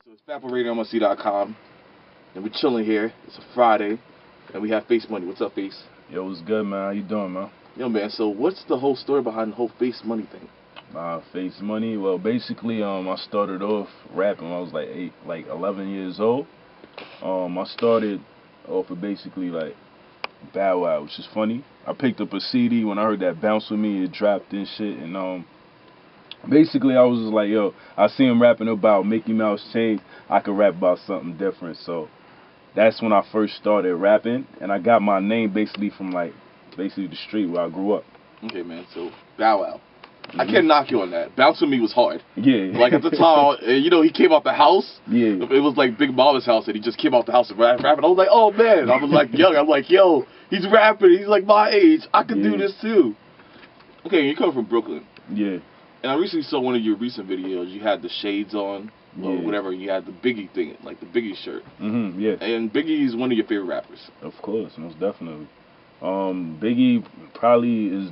So it's FapRadioMSC.com, and we're chilling here. It's a Friday, and we have Facemoney. What's up, Face? Yo, what's good, man? How you doing, man? Yo, man. So what's the whole story behind the whole Facemoney thing? Facemoney. Well, basically, I started off rapping when I was like 11 years old. I started off with basically like Bow Wow, which is funny. I picked up a CD when I heard that Bounce With Me. It dropped and shit, and basically I was just like, yo, I see him rapping about Mickey Mouse chains. I could rap about something different, so that's when I first started rapping, and I got my name basically from basically the street where I grew up. Okay, man. So Bow Wow. I can't knock you on that. Bounce With Me was hard. Yeah. Like at the time, he came out the house. Yeah. It was like Big Mama's house, and he just came out the house and rapping. I was like, oh man. I was like young. I'm like, yo, he's rapping. He's like my age. I could do this too. Okay, you come from Brooklyn. Yeah. And I recently saw one of your recent videos. You had the shades on, or whatever. You had the Biggie thing, like the Biggie shirt. Yeah. And Biggie is one of your favorite rappers. Of course, most definitely. Biggie probably is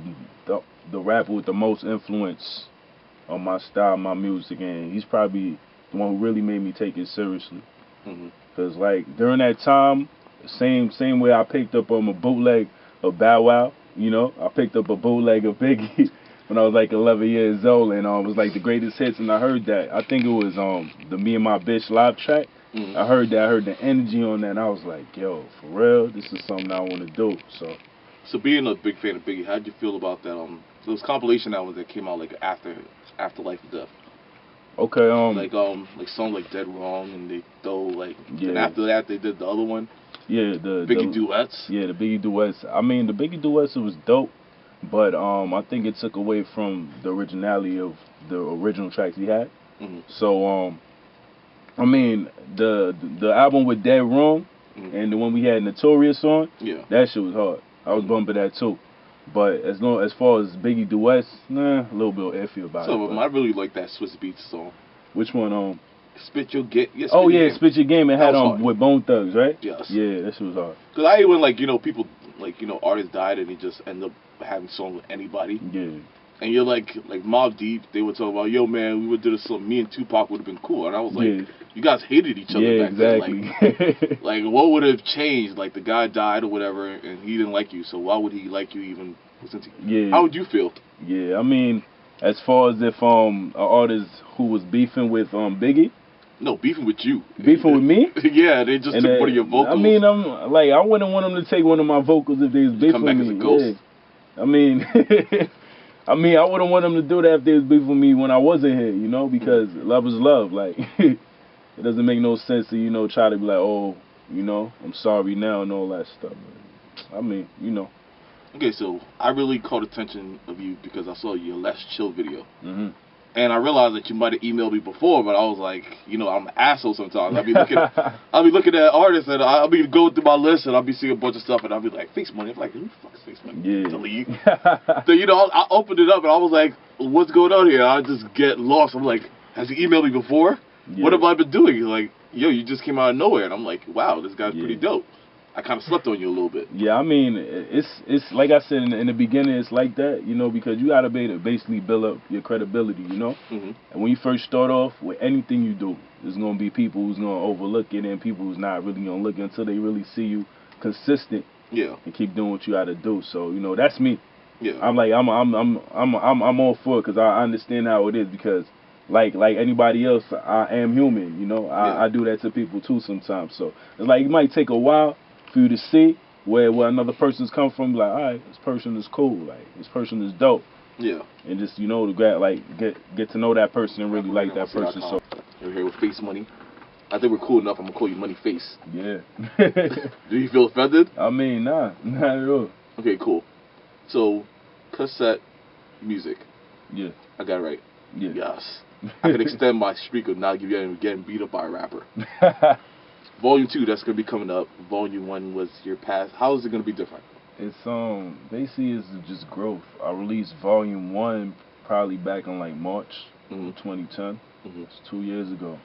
the rapper with the most influence on my style, my music, and he's probably the one who really made me take it seriously. Cause like during that time, same way I picked up a bootleg of Bow Wow. I picked up a bootleg of Biggie when I was like 11 years old, and it was like the greatest hits. And I heard that. I think it was the Me and My Bitch live track. I heard that. I heard the energy on that, and I was like, yo, for real, this is something I want to do. So being a big fan of Biggie, how did you feel about that? Those compilation albums that came out like after Life and Death. Okay. Like songs like Dead Wrong, and they throw like. Yeah. And after that, they did the other one. Yeah, the Biggie duets. Yeah, the Biggie duets. I mean, the Biggie duets, it was dope, but I think it took away from the originality of the original tracks he had. So I mean, the album with Dead Wrong and the one we had Notorious on, that shit was hard. I was bumping that too. But as far as Biggie duets, a little bit iffy about it. I really like that Swiss Beats song. Which one? Spit Your Game. Yeah, Spit Your Game. It had with Bone Thugs, right? Yes. Yeah, that shit was hard. Cause I hate when people artists died and they just end up having songs with anybody. Yeah. And you're like Mobb Deep, they would talk about, yo man, we would do this song. Me and Tupac would have been cool, and I was like, you guys hated each other back then. Like what would have changed? Like the guy died or whatever, and he didn't like you, so why would he like you even? How would you feel? Yeah, I mean, as far as if an artist who was beefing with Biggie. No, beefing with you. Beefing with me? Yeah, they just took one of your vocals. I mean, I wouldn't want them to take one of my vocals if they was beefing with me. Come back as a ghost. Yeah. I mean, I wouldn't want them to do that if they was beefing with me when I wasn't here, because love is love. Like, it doesn't make no sense to, try to be like, oh, I'm sorry now and all that stuff. I mean, Okay, so I really caught attention of you because I saw your Less Chill video. And I realized that you might have emailed me before, but I was like, I'm an asshole sometimes. I'll be looking at artists, and I'll be going through my list, and I'll be seeing a bunch of stuff, and I'll be like, Facemoney. I'm like, who the fuck is Facemoney? Yeah. Delete. So, I opened it up, and I was like, what's going on here? I just get lost. I'm like, has he emailed me before? Yeah. What have I been doing? He's like, yo, you just came out of nowhere. And I'm like, wow, this guy's pretty dope. I kind of slept on you a little bit. Yeah, I mean, it's like I said in the beginning, it's like that, because you gotta basically build up your credibility, And when you first start off with anything you do, there's gonna be people who's gonna overlook it and people who's not really gonna look until they really see you consistent. Yeah. And keep doing what you gotta do. So that's me. Yeah. I'm I'm all for it because I understand how it is because. Like anybody else, I am human, I do that to people too sometimes. So it's like it might take a while for you to see where another person's come from. Like, all right, this person is cool. Like, this person is dope. Yeah. And just to get to know that person and really like that person. So you're here with Facemoney. I think we're cool enough. I'm gonna call you Money Face. Yeah. Do you feel offended? I mean, nah, not at all. Okay, cool. So, Cassette Muzik. Yeah. I got it right. Yeah. Yes. I can extend my streak of not getting beat up by a rapper. Volume 2, that's gonna be coming up. Volume 1 was your past. How is it gonna be different? It's basically it's just growth. I released Volume 1 probably back in like March 2010. It's 2 years ago.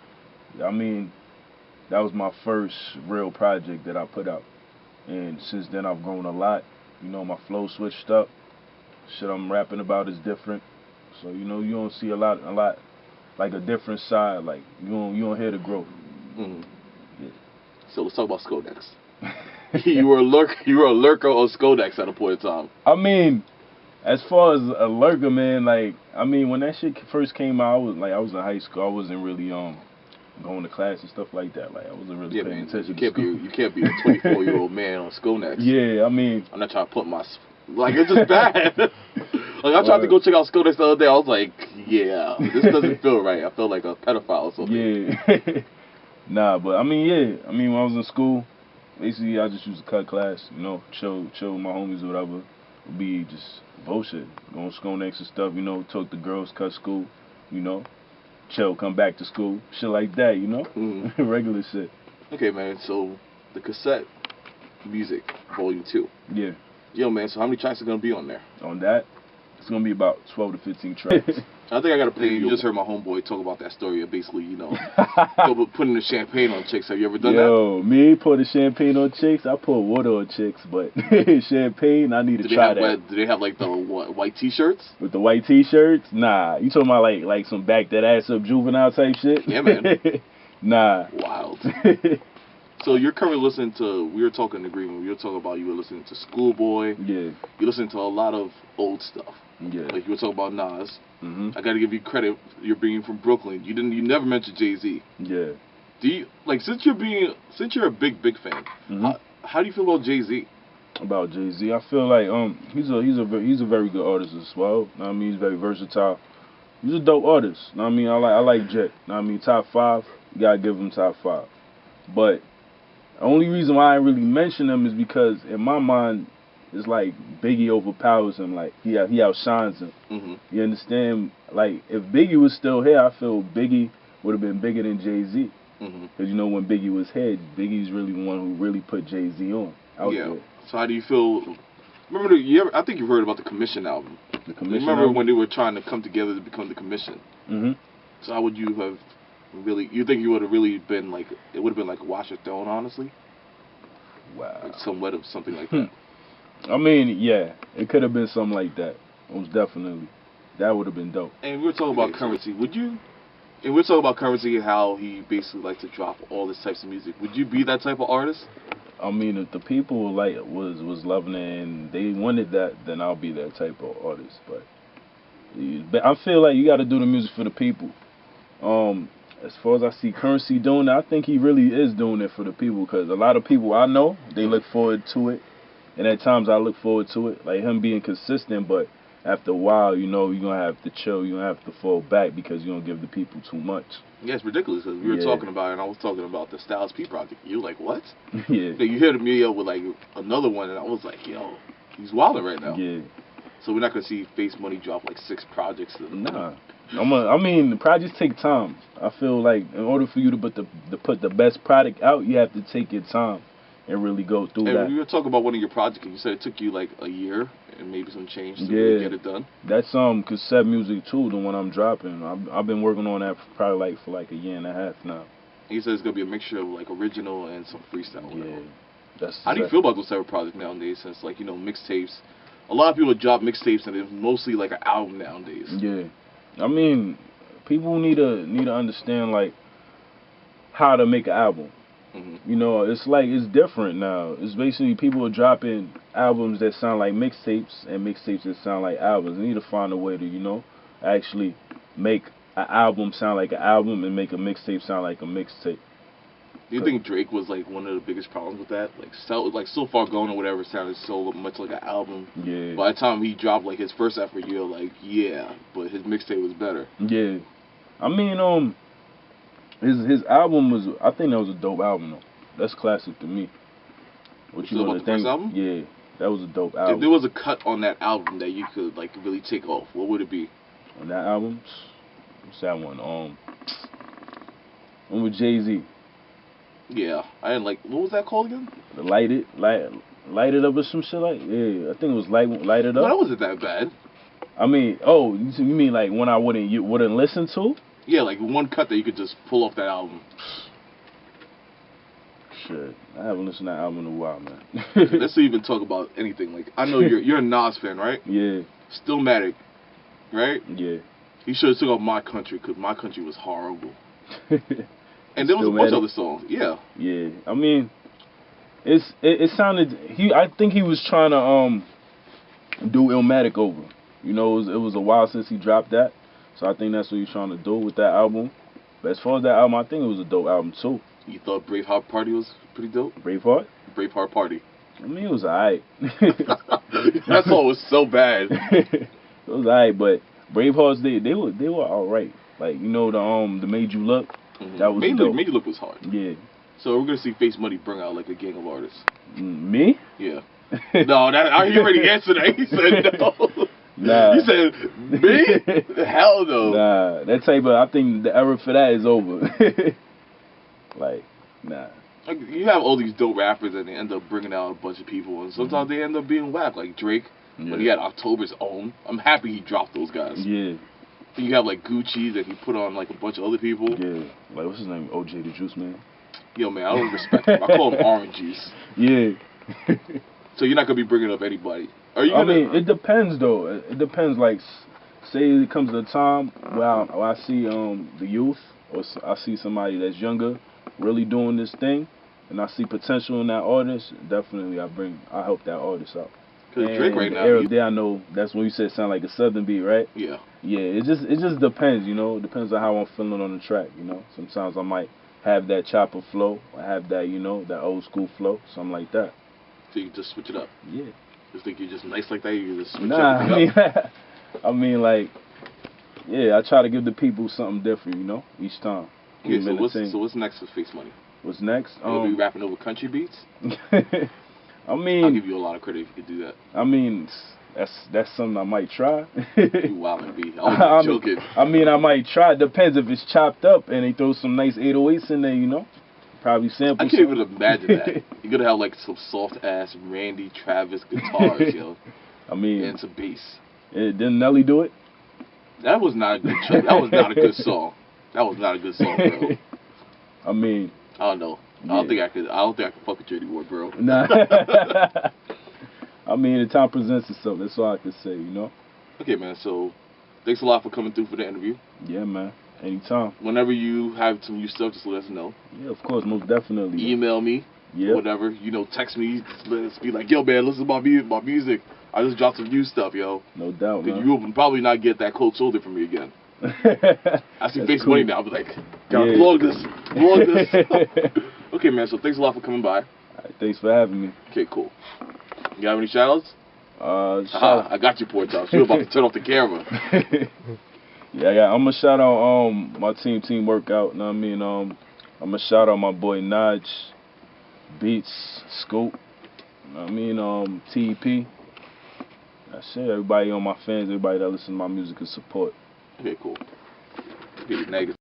I mean, that was my first real project that I put out, and since then I've grown a lot. My flow switched up. Shit I'm rapping about is different. So you don't see a lot like a different side. Like you don't hear the growth. Mm-hmm. Yeah. So let's talk about Sconex. you were a lurker on Sconex at a point in time. I mean, as far as a lurker, man, like I mean, when that shit first came out, I was in high school. I wasn't really going to class and stuff like that. Like I wasn't really paying attention to school. You can't be a 24-year-old man on Sconex. Yeah, I mean, I'm not trying to put my it's just bad. Like I tried to go check out Sconex the other day. I was like, yeah, this doesn't feel right. I felt like a pedophile or something. Yeah. Nah, but I mean, yeah. I mean, when I was in school, basically I just used to cut class, you know, chill with my homies or whatever. Be just bullshit, going to Sconex and stuff, you know, talk to girls, cut school, you know, chill, come back to school, shit like that, you know, regular shit. Okay, man. So the Cassette Muzik Volume 2. Yeah. Yo, man. So how many tracks are gonna be on there? On that, it's gonna be about 12 to 15 tracks. I think I gotta play. You just heard my homeboy talk about that story of basically, you know, putting the champagne on chicks. Have you ever done that? Yo, me put the champagne on chicks. I put water on chicks, but champagne, I need to try that. Do they have like the white T-shirts? With the white T-shirts? Nah. You talking about like some back that ass up juvenile type shit? Yeah, man. Nah. Wild. So you're currently listening to. We were talking in agreement. We were talking about you were listening to Schoolboy. Yeah. You listening to a lot of old stuff. Yeah. Like you were talking about Nas. Mm-hmm. I got to give you credit. You're being from Brooklyn. You never mentioned Jay-Z. Yeah. Do you since you're a big fan? Mm-hmm. How do you feel about Jay-Z? About Jay-Z, I feel like he's a very good artist as well. I mean, he's very versatile. He's a dope artist. I mean, I like Jet. I mean, top 5. You gotta give him top 5. But the only reason why I really mention him is because in my mind, it's like Biggie overpowers him. Like he outshines him. Mm-hmm. You understand? Like if Biggie was still here, I feel Biggie would have been bigger than Jay-Z. Because you know when Biggie was here, Biggie's really the one who really put Jay-Z on out there. So how do you feel? Remember I think you've heard about the Commission album. The Commission. Remember album? when they were trying to come together to become the Commission? Mm-hmm. So how would you have really? You think you would have really been like? It would have been like Watch Your Throne, honestly. Wow. Like somewhat of something like that. I mean, yeah, it could have been something like that. Most definitely, that would have been dope. And we were talking about Currency. Would you? And we're talking about Currency and how he basically likes to drop all this types of music. Would you be that type of artist? I mean, if the people was loving it and they wanted that, then I'll be that type of artist. But I feel like you got to do the music for the people. As far as I see Currency doing it, I think he really is doing it for the people because a lot of people I know, they look forward to it. And at times I look forward to it, like him being consistent, but after a while, you know, you're going to have to chill, you're going to have to fall back because you don't give the people too much. Yeah, it's ridiculous because we were talking about it and I was talking about the Styles P project. You were like, what? Yeah. Then you hear the video with like another one and I was like, yo, he's wilding right now. Yeah. So we're not going to see Facemoney drop like 6 projects. Nah. I mean, the projects take time. I feel like in order for you to put the best product out, you have to take your time and really go through that. We were talking about one of your projects and you said it took you like a year and maybe some change to really get it done. That's Cassette Muzik too, the one I'm dropping. I've been working on that for like a year and a half now. And you said it's gonna be a mixture of like original and some freestyle. Yeah. How do you feel about those type of projects nowadays? Since like, you know, mixtapes, a lot of people drop mixtapes and it's mostly like an album nowadays. Yeah. I mean, people need to understand like how to make an album. Mm-hmm. You know, it's different now. It's basically people are dropping albums that sound like mixtapes and mixtapes that sound like albums. They need to find a way to, you know, actually make an album sound like an album and make a mixtape sound like a mixtape. Do you think Drake was like one of the biggest problems with that? Like So Far Gone or whatever sounded so much like an album. Yeah. By the time he dropped like his first effort, you're like, yeah, but his mixtape was better. Yeah. I mean, his album was, I think that was a dope album though. That's classic to me. What you about the first album? Yeah, that was a dope album. If there was a cut on that album that you could like really take off, what would it be? On that album? What's that one? One with Jay-Z. Yeah, I didn't like. What was that called again? Light it up or some shit like. Yeah, I think it was light it up. No, that wasn't that bad. I mean, you mean like one I wouldn't listen to? Yeah, like one cut that you could just pull off that album. Shit, I haven't listened to that album in a while, man. Let's even talk about anything. Like I know you're a Nas fan, right? Yeah. Stillmatic, right? Yeah. He should have took off My Country, because My Country was horrible. And there was a bunch of other songs. Yeah. Yeah. I mean, it sounded. I think he was trying to do Illmatic over. You know, it was a while since he dropped that, so I think that's what he's trying to do with that album. But as far as that album, I think it was a dope album too. You thought Braveheart Party was pretty dope? Braveheart? Braveheart Party. I mean, it was alright. That song was so bad. It was alright, but Bravehearts they were alright. Like, you know, the Made You Look. That was dope. Made You Look was hard. Yeah. So we're gonna see Facemoney bring out like a gang of artists. Me? Yeah. No, he already answered that. He said no. Nah. He said me? Hell no. Nah, that type of, I think the era for that is over. Like, nah. Like, you have all these dope rappers and they end up bringing out a bunch of people, and sometimes they end up being whack. Like Drake, when he had October's Own. I'm happy he dropped those guys. Yeah. Then you have like Gucci that he put on like a bunch of other people. Yeah. Like, what's his name? OJ the Juice Man. Yo, man, I don't respect him. I call him Orange Juice. Yeah. So you're not gonna be bringing up anybody. Are you? I mean, it depends though. It depends. Like, say it comes to a time where I see the youth, or I see somebody that's younger really doing this thing, and I see potential in that artist. Definitely, I help that artist out. Because Drake right now, there I know that's when you said sound like a Southern beat, right? Yeah. Yeah. It just depends, you know. It depends on how I'm feeling on the track, you know. Sometimes I might have that chopper flow, I have that, you know, that old school flow, something like that. So you just switch it up. Yeah. Just think you're just nice like that? You just switch up? I mean, like, yeah, I try to give the people something different, you know, each time. Okay, so what's next with Facemoney? What's next? You'll be rapping over country beats? I mean, I'll give you a lot of credit if you could do that. I mean, that's something I might try. You wild and be. I'm joking. I mean, I might try. It depends if it's chopped up and they throw some nice 808s in there, you know. Probably sample. I can't even imagine that. You're gonna have like some soft ass Randy Travis guitars, yo. I mean, and some bass. Didn't Nelly do it? That was not a good choice. That was not a good song. That was not a good song, bro. I mean, I don't know. Yeah. I don't think I could fuck with you anymore, bro. Nah. I mean, the time presents itself. That's all I can say, you know. Okay, man. So, thanks a lot for coming through for the interview. Yeah, man. Anytime. Whenever you have some new stuff, just let us know. Yeah, of course, most definitely. Email me. Yeah. Whatever. You know, text me. Let us be like, yo, man, listen to my music. I just dropped some new stuff, yo. No doubt, man. You will probably not get that cold shoulder from me again. I see Facemoney cool. Now. I'll be like, gotta vlog this. Okay, man. So thanks a lot for coming by. All right, thanks for having me. Okay, cool. You got any shout-outs? I got you, poor time. She was about to turn off the camera. Yeah. I'm gonna shout out my team workout. You know what I mean? I'm gonna shout out my boy Naj, Beats, Scoop. You know what I mean? TEP. That's it. Everybody on my fans, everybody that listens to my music and support. Okay, cool. Okay, negative.